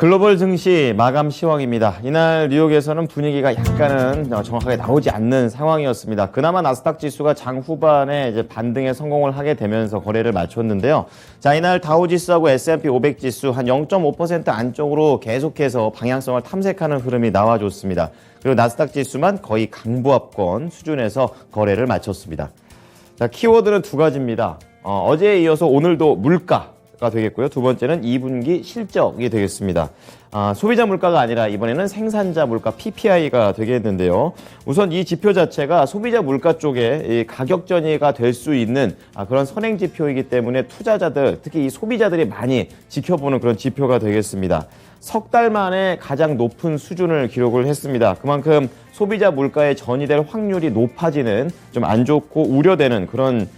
글로벌 증시 마감 시황입니다. 이날 뉴욕에서는 분위기가 약간은 정확하게 나오지 않는 상황이었습니다. 그나마 나스닥 지수가 장 후반에 이제 반등에 성공을 하게 되면서 거래를 마쳤는데요. 자, 이날 다우 지수하고 S&P 500 지수 한 0.5% 안쪽으로 계속해서 방향성을 탐색하는 흐름이 나와줬습니다. 그리고 나스닥 지수만 거의 강보합권 수준에서 거래를 마쳤습니다. 자, 키워드는 두 가지입니다. 어제에 이어서 오늘도 물가가 되겠고요. 두 번째는 2분기 실적이 되겠습니다. 소비자 물가가 아니라 이번에는 생산자 물가 PPI가 되겠는데요. 우선 이 지표 자체가 소비자 물가 쪽에 가격 전이가 될 수 있는 그런 선행 지표이기 때문에 투자자들, 특히 이 소비자들이 많이 지켜보는 그런 지표가 되겠습니다. 석 달 만에 가장 높은 수준을 기록을 했습니다. 그만큼 소비자 물가에 전이될 확률이 높아지는 좀 안 좋고 우려되는 그런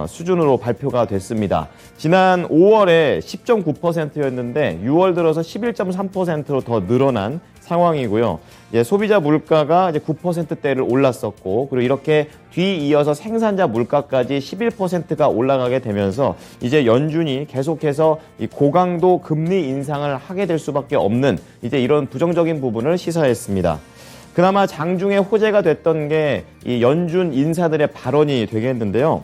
수준으로 발표가 됐습니다. 지난 5월에 10.9%였는데 6월 들어서 11.3%로 더 늘어난 상황이고요. 소비자 물가가 이제 9%대를 올랐었고, 그리고 이렇게 뒤이어서 생산자 물가까지 11%가 올라가게 되면서 이제 연준이 계속해서 이 고강도 금리 인상을 하게 될 수밖에 없는 이제 이런 부정적인 부분을 시사했습니다. 그나마 장중에 호재가 됐던 게 이 연준 인사들의 발언이 되겠는데요.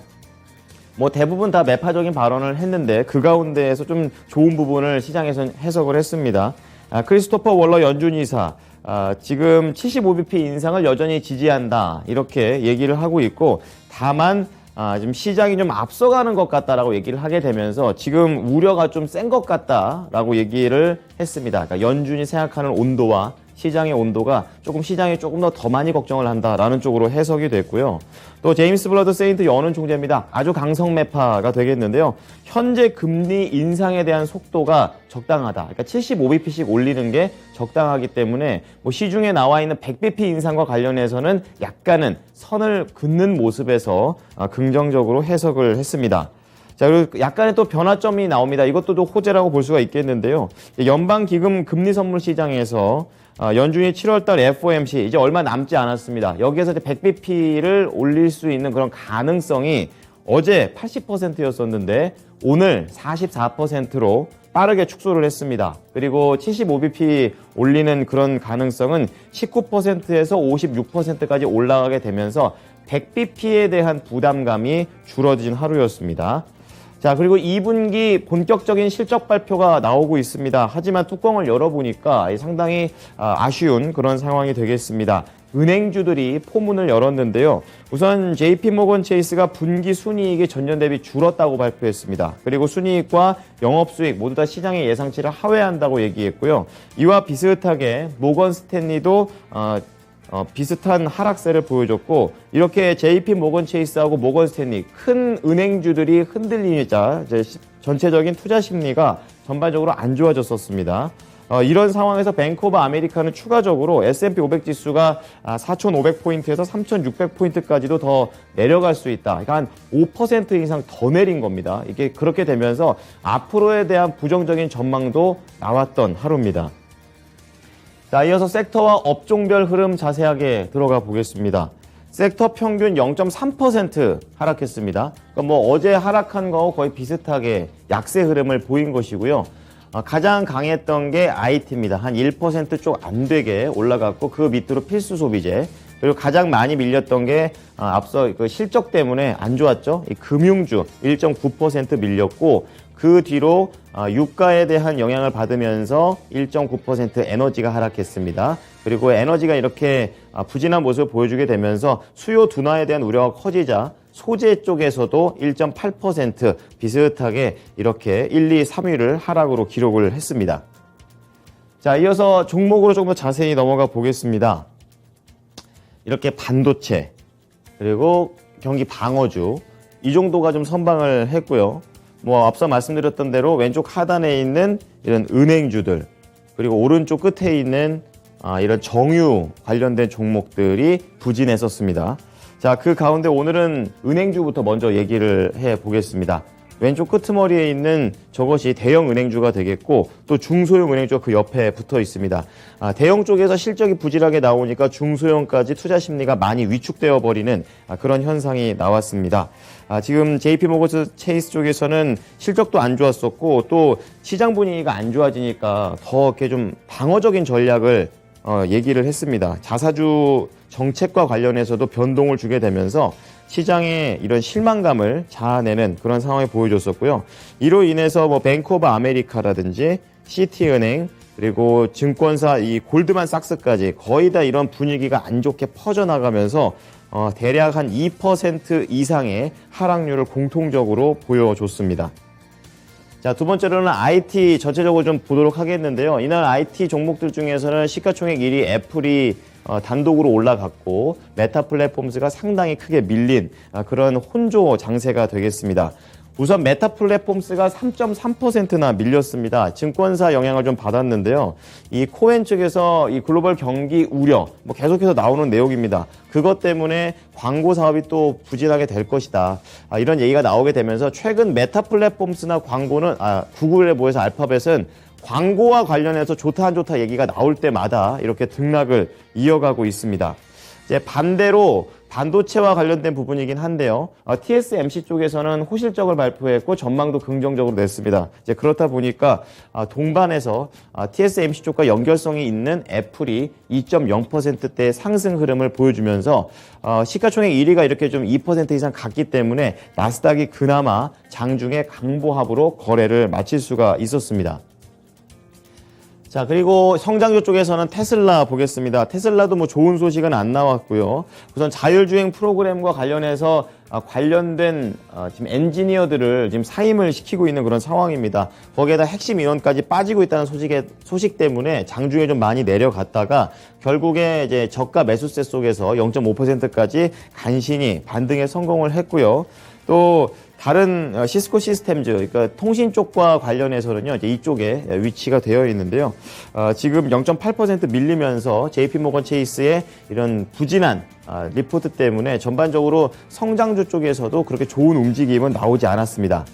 대부분 다 매파적인 발언을 했는데 그 가운데에서 좀 좋은 부분을 시장에서 해석을 했습니다. 크리스토퍼 월러 연준 이사, 지금 75bp 인상을 여전히 지지한다 이렇게 얘기를 하고 있고, 다만 지금 시장이 좀 앞서가는 것 같다라고 얘기를 하게 되면서 지금 우려가 좀 센 것 같다라고 얘기를 했습니다. 그러니까 연준이 생각하는 온도와 시장의 온도가 시장이 조금 더 많이 걱정을 한다라는 쪽으로 해석이 됐고요. 또 제임스 블러드 세인트 여는 총재입니다. 아주 강성 매파가 되겠는데요. 현재 금리 인상에 대한 속도가 적당하다. 그러니까 75bp씩 올리는 게 적당하기 때문에 시중에 나와 있는 100bp 인상과 관련해서는 약간은 선을 긋는 모습에서 긍정적으로 해석을 했습니다. 자, 그리고 약간의 또 변화점이 나옵니다. 이것도 또 호재라고 볼 수가 있겠는데요. 연방기금 금리 선물 시장에서 연준이 7월달 FOMC 이제 얼마 남지 않았습니다. 여기에서 이제 100bp를 올릴 수 있는 그런 가능성이 어제 80%였었는데 오늘 44%로 빠르게 축소를 했습니다. 그리고 75bp 올리는 그런 가능성은 19%에서 56%까지 올라가게 되면서 100bp에 대한 부담감이 줄어진 하루였습니다. 자, 그리고 2분기 본격적인 실적 발표가 나오고 있습니다. 하지만 뚜껑을 열어보니까 상당히 아쉬운 그런 상황이 되겠습니다. 은행주들이 포문을 열었는데요. 우선 JP모건 체이스가 분기 순이익이 전년 대비 줄었다고 발표했습니다. 그리고 순이익과 영업수익 모두 다 시장의 예상치를 하회한다고 얘기했고요. 이와 비슷하게 모건 스탠리도 비슷한 하락세를 보여줬고, 이렇게 JP 모건 체이스하고 모건 스탠리 큰 은행주들이 흔들리자 전체적인 투자 심리가 전반적으로 안 좋아졌었습니다. 이런 상황에서 뱅크 오브 아메리카는 추가적으로 S&P 500 지수가 4,500포인트에서 3,600포인트까지도 더 내려갈 수 있다. 그러니까 한 5% 이상 더 내린 겁니다. 이게 그렇게 되면서 앞으로에 대한 부정적인 전망도 나왔던 하루입니다. 자, 이어서 섹터와 업종별 흐름 자세하게 들어가 보겠습니다. 섹터 평균 0.3% 하락했습니다. 그러니까 어제 하락한 거하고 거의 비슷하게 약세 흐름을 보인 것이고요. 가장 강했던 게 IT입니다. 한 1% 쪽 안 되게 올라갔고, 그 밑으로 필수 소비재. 그리고 가장 많이 밀렸던 게 앞서 그 실적 때문에 안 좋았죠. 이 금융주 1.9% 밀렸고, 그 뒤로 유가에 대한 영향을 받으면서 1.9% 에너지가 하락했습니다. 그리고 에너지가 이렇게 부진한 모습을 보여주게 되면서 수요 둔화에 대한 우려가 커지자 소재 쪽에서도 1.8% 비슷하게 이렇게 1, 2, 3위를 하락으로 기록을 했습니다. 자, 이어서 종목으로 조금 더 자세히 넘어가 보겠습니다. 이렇게 반도체, 그리고 경기 방어주, 이 정도가 좀 선방을 했고요. 앞서 말씀드렸던 대로 왼쪽 하단에 있는 이런 은행주들, 그리고 오른쪽 끝에 있는 이런 정유 관련된 종목들이 부진했었습니다. 자, 그 가운데 오늘은 은행주부터 먼저 얘기를 해 보겠습니다. 왼쪽 끄트머리에 있는 저것이 대형 은행주가 되겠고 또 중소형 은행주가 그 옆에 붙어 있습니다. 대형 쪽에서 실적이 부실하게 나오니까 중소형까지 투자 심리가 많이 위축되어 버리는 그런 현상이 나왔습니다. 지금 JP모건 체이스 쪽에서는 실적도 안 좋았었고 또 시장 분위기가 안 좋아지니까 더 이렇게 좀 방어적인 전략을 얘기를 했습니다. 자사주 정책과 관련해서도 변동을 주게 되면서 시장에 이런 실망감을 자아내는 그런 상황을 보여줬었고요. 이로 인해서 뭐 뱅크 오브 아메리카라든지 시티은행 그리고 증권사 이 골드만삭스까지 거의 다 이런 분위기가 안 좋게 퍼져나가면서 대략 한 2% 이상의 하락률을 공통적으로 보여줬습니다. 자, 두 번째로는 IT 전체적으로 좀 보도록 하겠는데요. 이날 IT 종목들 중에서는 시가총액 1위 애플이 단독으로 올라갔고 메타 플랫폼스가 상당히 크게 밀린 그런 혼조 장세가 되겠습니다. 우선 메타 플랫폼스가 3.3%나 밀렸습니다. 증권사 영향을 좀 받았는데요. 이 코엔 측에서 이 글로벌 경기 우려, 뭐 계속해서 나오는 내용입니다. 그것 때문에 광고 사업이 또 부진하게 될 것이다. 이런 얘기가 나오게 되면서 최근 메타 플랫폼스나 광고는, 구글에 비해서 알파벳은 광고와 관련해서 좋다 안 좋다 얘기가 나올 때마다 이렇게 등락을 이어가고 있습니다. 이제 반대로 반도체와 관련된 부분이긴 한데요. TSMC 쪽에서는 호실적을 발표했고 전망도 긍정적으로 냈습니다. 이제 그렇다 보니까 동반해서 TSMC 쪽과 연결성이 있는 애플이 2.0%대 상승 흐름을 보여주면서 시가총액 1위가 이렇게 좀 2% 이상 갔기 때문에 나스닥이 그나마 장중에 강보합으로 거래를 마칠 수가 있었습니다. 자, 그리고 성장주 쪽에서는 테슬라 보겠습니다. 테슬라도 뭐 좋은 소식은 안 나왔고요. 우선 자율주행 프로그램과 관련해서 관련된 지금 엔지니어들을 지금 사임을 시키고 있는 그런 상황입니다. 거기에다 핵심 인원까지 빠지고 있다는 소식 때문에 장중에 좀 많이 내려갔다가 결국에 이제 저가 매수세 속에서 0.5%까지 간신히 반등에 성공을 했고요. 또 다른 시스코 시스템즈, 그러니까 통신 쪽과 관련해서는요, 이제 이쪽에 위치가 되어 있는데요. 지금 0.8% 밀리면서 JP모건 체이스의 이런 부진한 리포트 때문에 전반적으로 성장주 쪽에서도 그렇게 좋은 움직임은 나오지 않았습니다.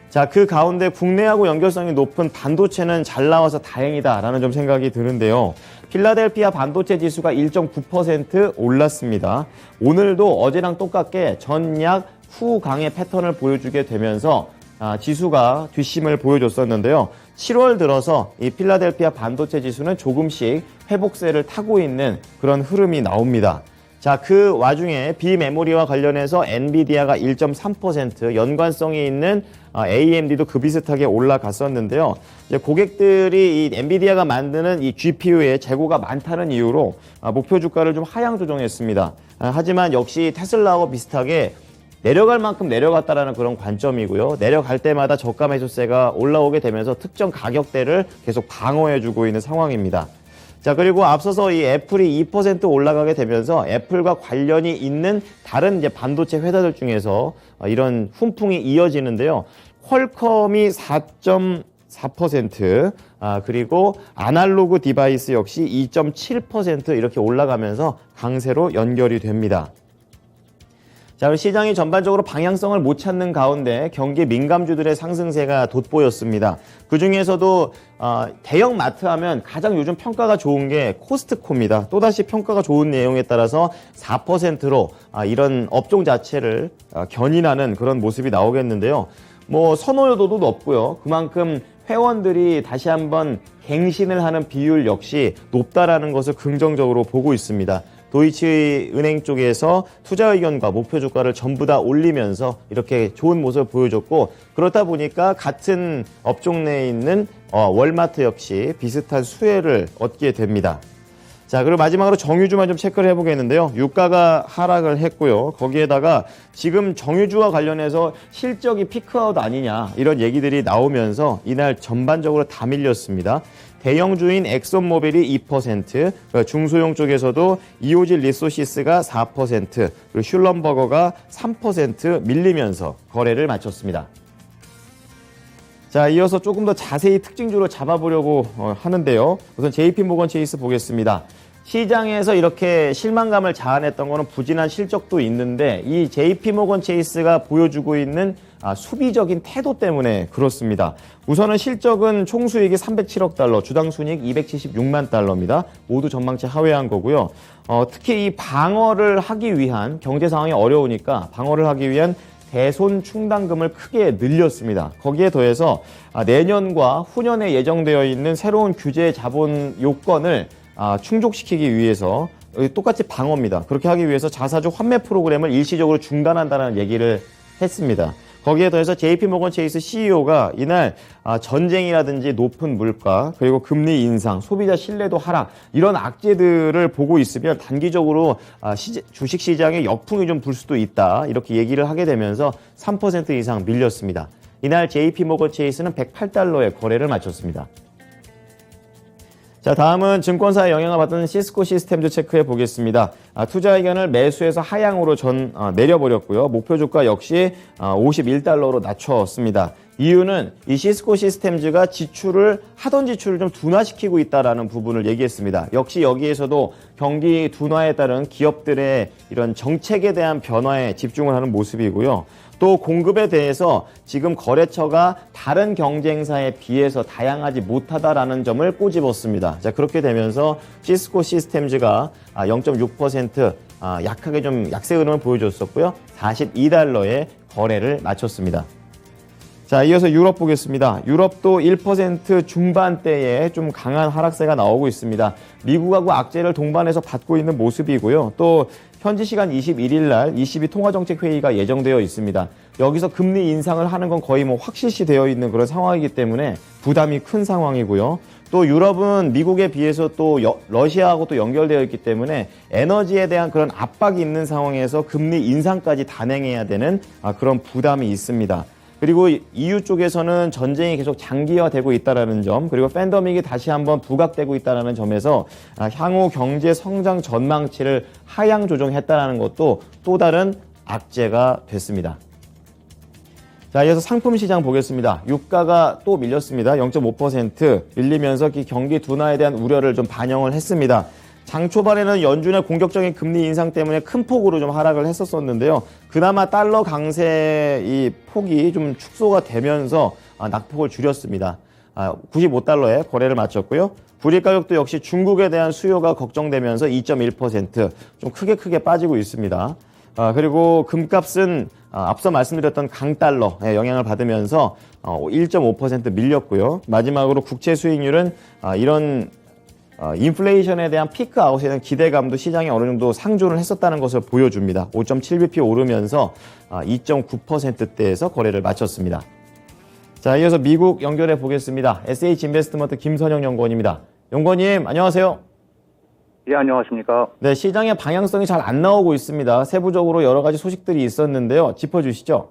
자, 그 가운데 국내하고 연결성이 높은 반도체는 잘 나와서 다행이다라는 좀 생각이 드는데요. 필라델피아 반도체 지수가 1.9% 올랐습니다. 오늘도 어제랑 똑같게 전약 후강의 패턴을 보여주게 되면서 지수가 뒷심을 보여줬었는데요. 7월 들어서 이 필라델피아 반도체 지수는 조금씩 회복세를 타고 있는 그런 흐름이 나옵니다. 자, 그 와중에 비메모리와 관련해서 엔비디아가 1.3%, 연관성이 있는 AMD도 그 비슷하게 올라갔었는데요. 이제 고객들이 이 엔비디아가 만드는 이 GPU의 재고가 많다는 이유로 목표 주가를 좀 하향 조정했습니다. 하지만 역시 테슬라와 비슷하게 내려갈 만큼 내려갔다라는 그런 관점이고요. 내려갈 때마다 저가 매수세가 올라오게 되면서 특정 가격대를 계속 방어해주고 있는 상황입니다. 자, 그리고 앞서서 이 애플이 2% 올라가게 되면서 애플과 관련이 있는 다른 이제 반도체 회사들 중에서 이런 훈풍이 이어지는데요. 퀄컴이 4.4%, 그리고 아날로그 디바이스 역시 2.7% 이렇게 올라가면서 강세로 연결이 됩니다. 자, 시장이 전반적으로 방향성을 못 찾는 가운데 경기 민감주들의 상승세가 돋보였습니다. 그중에서도 대형 마트 하면 가장 요즘 평가가 좋은 게 코스트코입니다. 또다시 평가가 좋은 내용에 따라서 4%로 이런 업종 자체를 견인하는 그런 모습이 나오겠는데요. 뭐 선호도도 높고요. 그만큼 회원들이 다시 한번 갱신을 하는 비율 역시 높다라는 것을 긍정적으로 보고 있습니다. 도이치은행 쪽에서 투자 의견과 목표 주가를 전부 다 올리면서 이렇게 좋은 모습을 보여줬고, 그렇다 보니까 같은 업종 내에 있는 월마트 역시 비슷한 수혜를 얻게 됩니다. 자, 그리고 마지막으로 정유주만 좀 체크를 해보겠는데요. 유가가 하락을 했고요. 거기에다가 지금 정유주와 관련해서 실적이 피크아웃 아니냐 이런 얘기들이 나오면서 이날 전반적으로 다 밀렸습니다. 대형주인 엑손모빌이 2%, 중소형 쪽에서도 이오질 리소시스가 4%, 그리고 슐럼버거가 3% 밀리면서 거래를 마쳤습니다. 자, 이어서 조금 더 자세히 특징주로 잡아보려고 하는데요. 우선 JP모건 체이스 보겠습니다. 시장에서 이렇게 실망감을 자아냈던 거는 부진한 실적도 있는데 이 JP모건 체이스가 보여주고 있는 수비적인 태도 때문에 그렇습니다. 우선은 실적은 총수익이 307억 달러, 주당 순이익 276만 달러입니다. 모두 전망치 하회한 거고요. 특히 이 방어를 하기 위한 경제 상황이 어려우니까 방어를 하기 위한 대손 충당금을 크게 늘렸습니다. 거기에 더해서 내년과 후년에 예정되어 있는 새로운 규제 자본 요건을 충족시키기 위해서 똑같이 방어입니다. 그렇게 하기 위해서 자사주 환매 프로그램을 일시적으로 중단한다는 얘기를 했습니다. 거기에 더해서 JP모건 체이스 CEO가 이날 전쟁이라든지 높은 물가 그리고 금리 인상, 소비자 신뢰도 하락 이런 악재들을 보고 있으면 단기적으로 주식시장에 역풍이 좀 불 수도 있다 이렇게 얘기를 하게 되면서 3% 이상 밀렸습니다. 이날 JP모건 체이스는 108달러에 거래를 마쳤습니다. 자, 다음은 증권사의 영향을 받은 시스코 시스템즈 체크해 보겠습니다. 투자 의견을 매수해서 하향으로 내려버렸고요. 목표 주가 역시 51달러로 낮췄습니다. 이유는 이 시스코 시스템즈가 하던 지출을 좀 둔화시키고 있다는 부분을 얘기했습니다. 역시 여기에서도 경기 둔화에 따른 기업들의 이런 정책에 대한 변화에 집중을 하는 모습이고요. 또 공급에 대해서 지금 거래처가 다른 경쟁사에 비해서 다양하지 못하다라는 점을 꼬집었습니다. 자, 그렇게 되면서 시스코 시스템즈가 0.6% 약하게 좀 약세 흐름을 보여줬었고요. 42달러에 거래를 마쳤습니다. 자, 이어서 유럽 보겠습니다. 유럽도 1% 중반대에 좀 강한 하락세가 나오고 있습니다. 미국하고 악재를 동반해서 받고 있는 모습이고요. 또 현지 시간 21일 날 ECB 통화정책회의가 예정되어 있습니다. 여기서 금리 인상을 하는 건 거의 확실시 되어 있는 그런 상황이기 때문에 부담이 큰 상황이고요. 또 유럽은 미국에 비해서 또 러시아하고 또 연결되어 있기 때문에 에너지에 대한 그런 압박이 있는 상황에서 금리 인상까지 단행해야 되는 그런 부담이 있습니다. 그리고 EU 쪽에서는 전쟁이 계속 장기화되고 있다는 점, 그리고 팬데믹이 다시 한번 부각되고 있다는 점에서 향후 경제 성장 전망치를 하향 조정했다는 것도 또 다른 악재가 됐습니다. 자, 이어서 상품 시장 보겠습니다. 유가가 또 밀렸습니다. 0.5% 밀리면서 경기 둔화에 대한 우려를 좀 반영을 했습니다. 장 초반에는 연준의 공격적인 금리 인상 때문에 큰 폭으로 좀 하락을 했었는데요. 그나마 달러 강세 이 폭이 좀 축소가 되면서 낙폭을 줄였습니다. 95달러에 거래를 마쳤고요. 불일 가격도 역시 중국에 대한 수요가 걱정되면서 2.1% 좀 크게 빠지고 있습니다. 그리고 금값은 앞서 말씀드렸던 강달러의 영향을 받으면서 1.5% 밀렸고요. 마지막으로 국채 수익률은 이런 인플레이션에 대한 피크 아웃에 대한 기대감도 시장에 어느 정도 상존을 했었다는 것을 보여줍니다. 5.7bp 오르면서 2.9%대에서 거래를 마쳤습니다. 자, 이어서 미국 연결해 보겠습니다. SH인베스트먼트 김선영 연구원입니다. 연구원님, 안녕하세요. 예, 안녕하십니까. 네, 시장의 방향성이 잘 안 나오고 있습니다. 세부적으로 여러 가지 소식들이 있었는데요. 짚어주시죠.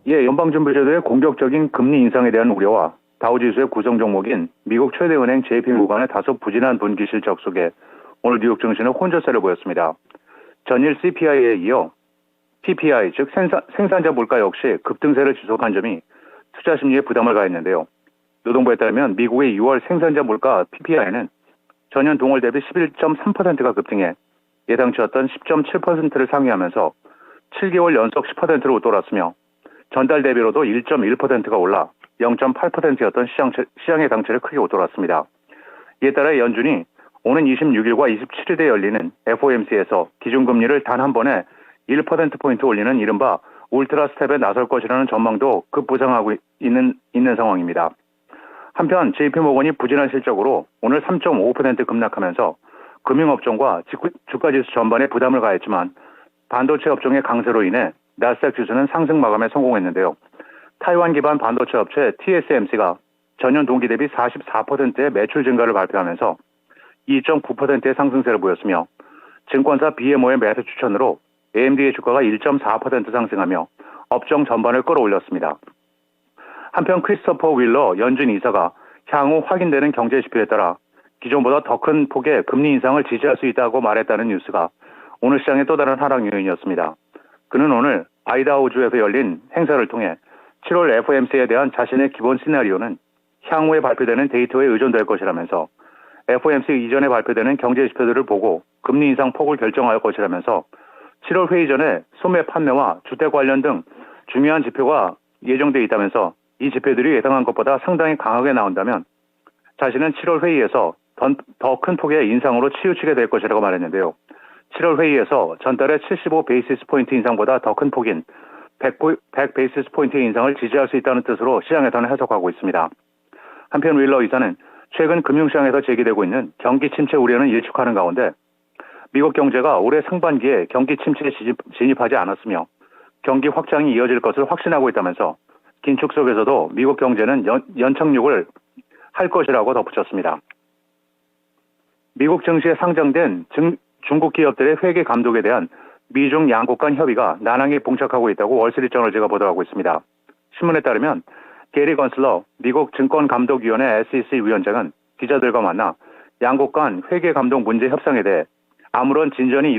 예, 연방준비제도의 공격적인 금리 인상에 대한 우려와 다우지수의 구성 종목인 미국 최대 은행 JP모건의 다소 부진한 분기 실적 속에 오늘 뉴욕 증시는 혼조세를 보였습니다. 전일 CPI에 이어 PPI, 즉 생산자 물가 역시 급등세를 지속한 점이 투자 심리에 부담을 가했는데요. 노동부에 따르면 미국의 6월 생산자 물가 PPI는 전년 동월 대비 11.3%가 급등해 예상치였던 10.7%를 상회하면서 7개월 연속 10%로 웃돌았으며 전달 대비로도 1.1%가 올라 0.8%였던 시장의 당체를 크게 웃돌았습니다. 이에 따라 연준이 오는 26일과 27일에 열리는 FOMC에서 기준금리를 단 한 번에 1%포인트 올리는 이른바 울트라 스텝에 나설 것이라는 전망도 급부상하고 있는 상황입니다. 한편 JP모건이 부진한 실적으로 오늘 3.5% 급락하면서 금융업종과 주가지수 전반에 부담을 가했지만 반도체 업종의 강세로 인해 나스닥 지수는 상승 마감에 성공했는데요. 타이완 기반 반도체 업체 TSMC가 전년 동기 대비 44%의 매출 증가를 발표하면서 2.9%의 상승세를 보였으며 증권사 BMO의 매수 추천으로 AMD의 주가가 1.4% 상승하며 업종 전반을 끌어올렸습니다. 한편 크리스토퍼 윌러 연준 이사가 향후 확인되는 경제 지표에 따라 기존보다 더 큰 폭의 금리 인상을 지지할 수 있다고 말했다는 뉴스가 오늘 시장의 또 다른 하락 요인이었습니다. 그는 오늘 아이다호주에서 열린 행사를 통해 7월 FOMC에 대한 자신의 기본 시나리오는 향후에 발표되는 데이터에 의존될 것이라면서 FOMC 이전에 발표되는 경제 지표들을 보고 금리 인상 폭을 결정할 것이라면서 7월 회의 전에 소매 판매와 주택 관련 등 중요한 지표가 예정돼 있다면서 이 지표들이 예상한 것보다 상당히 강하게 나온다면 자신은 7월 회의에서 더 큰 폭의 인상으로 치우치게 될 것이라고 말했는데요. 7월 회의에서 전달의 75 베이시스 포인트 인상보다 더 큰 폭인 100 베이시스 포인트의 인상을 지지할 수 있다는 뜻으로 시장에서는 해석하고 있습니다. 한편 윌러 이사는 최근 금융시장에서 제기되고 있는 경기 침체 우려는 일축하는 가운데 미국 경제가 올해 상반기에 경기 침체에 진입하지 않았으며 경기 확장이 이어질 것을 확신하고 있다면서 긴축 속에서도 미국 경제는 연착륙을 할 것이라고 덧붙였습니다. 미국 증시에 상장된 중국 기업들의 회계 감독에 대한 미중 양국 간 협의가 난항에 봉착하고 있다고 월스트리트저널지가 보도하고 있습니다. 신문에 따르면 게리 건슬러 미국 증권감독위원회 SEC 위원장은 기자들과 만나 양국 간 회계 감독 문제 협상에 대해 아무런 진전이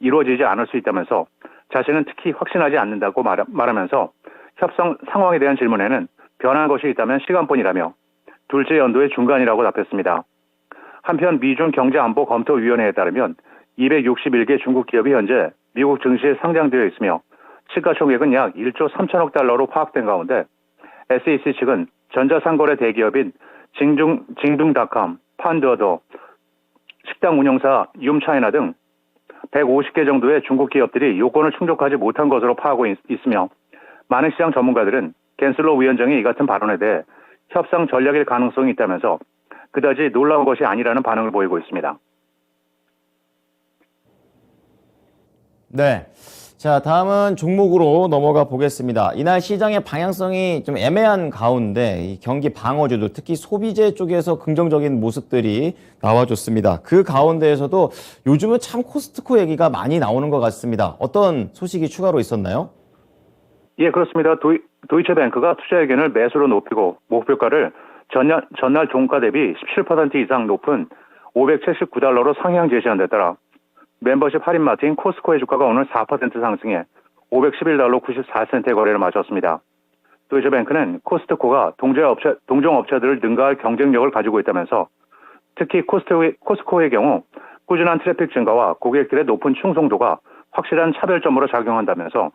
이루어지지 않을 수 있다면서 자신은 특히 확신하지 않는다고 말하면서 협상 상황에 대한 질문에는 변한 것이 있다면 시간뿐이라며 둘째 연도의 중간이라고 답했습니다. 한편 미중 경제안보검토위원회에 따르면 261개 중국 기업이 현재 미국 증시에 상장되어 있으며 시가총액은 약 1조 3천억 달러로 파악된 가운데 SEC 측은 전자상거래 대기업인 징둥닷컴, 판더더, 식당 운영사 윰차이나 등 150개 정도의 중국 기업들이 요건을 충족하지 못한 것으로 파악하고 있으며 많은 시장 전문가들은 겐슬러 위원장의 이 같은 발언에 대해 협상 전략일 가능성이 있다면서 그다지 놀라운 것이 아니라는 반응을 보이고 있습니다. 네. 자, 다음은 종목으로 넘어가 보겠습니다. 이날 시장의 방향성이 좀 애매한 가운데 이 경기 방어주들, 특히 소비재 쪽에서 긍정적인 모습들이 나와줬습니다. 그 가운데에서도 요즘은 참 코스트코 얘기가 많이 나오는 것 같습니다. 어떤 소식이 추가로 있었나요? 예, 그렇습니다. 도이체뱅크가 투자 의견을 매수로 높이고 목표가를 전날 종가 대비 17% 이상 높은 579달러로 상향 제시한 데 따라 멤버십 할인 마트인 코스트코의 주가가 오늘 4% 상승해 511달러 94센트의 거래를 마쳤습니다. 도이체뱅크는 코스트코가 동종업체들을 능가할 경쟁력을 가지고 있다면서 특히 코스트코의 경우 꾸준한 트래픽 증가와 고객들의 높은 충성도가 확실한 차별점으로 작용한다면서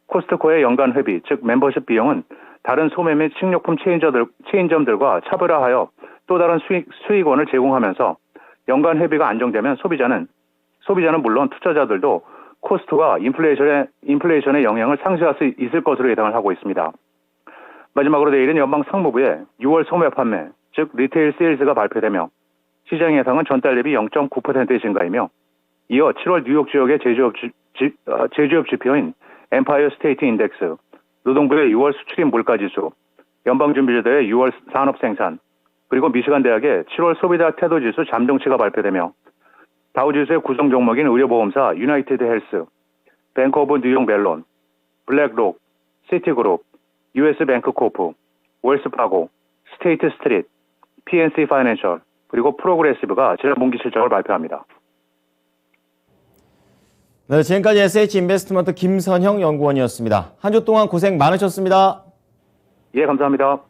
코스트코의 연간 회비, 즉 멤버십 비용은 다른 소매 및 식료품 체인점들과 차별화하여 또 다른 수익원을 제공하면서 연간 회비가 안정되면 소비자는 물론 투자자들도 코스트가 인플레이션의 영향을 상쇄할 수 있을 것으로 예상을 하고 있습니다. 마지막으로 내일은 연방 상무부의 6월 소매 판매, 즉 리테일 세일즈가 발표되며 시장 예상은 전달 대비 0.9%의 증가이며 이어 7월 뉴욕 지역의 제조업 지표인 엠파이어 스테이트 인덱스, 노동부의 6월 수출입 물가지수, 연방준비제도의 6월 산업생산, 그리고 미시간 대학의 7월 소비자 태도지수 잠정치가 발표되며 다우지수의 구성 종목인 의료보험사 유나이티드 헬스, 뱅크 오브 뉴욕 멜론, 블랙록, 시티그룹, US뱅크코프, 웰스파고, 스테이트 스트리트, PNC 파이낸셜, 그리고 프로그레시브가 지난 분기 실적을 발표합니다. 네, 지금까지 SH인베스트먼트 김선형 연구원이었습니다. 한 주 동안 고생 많으셨습니다. 예, 감사합니다.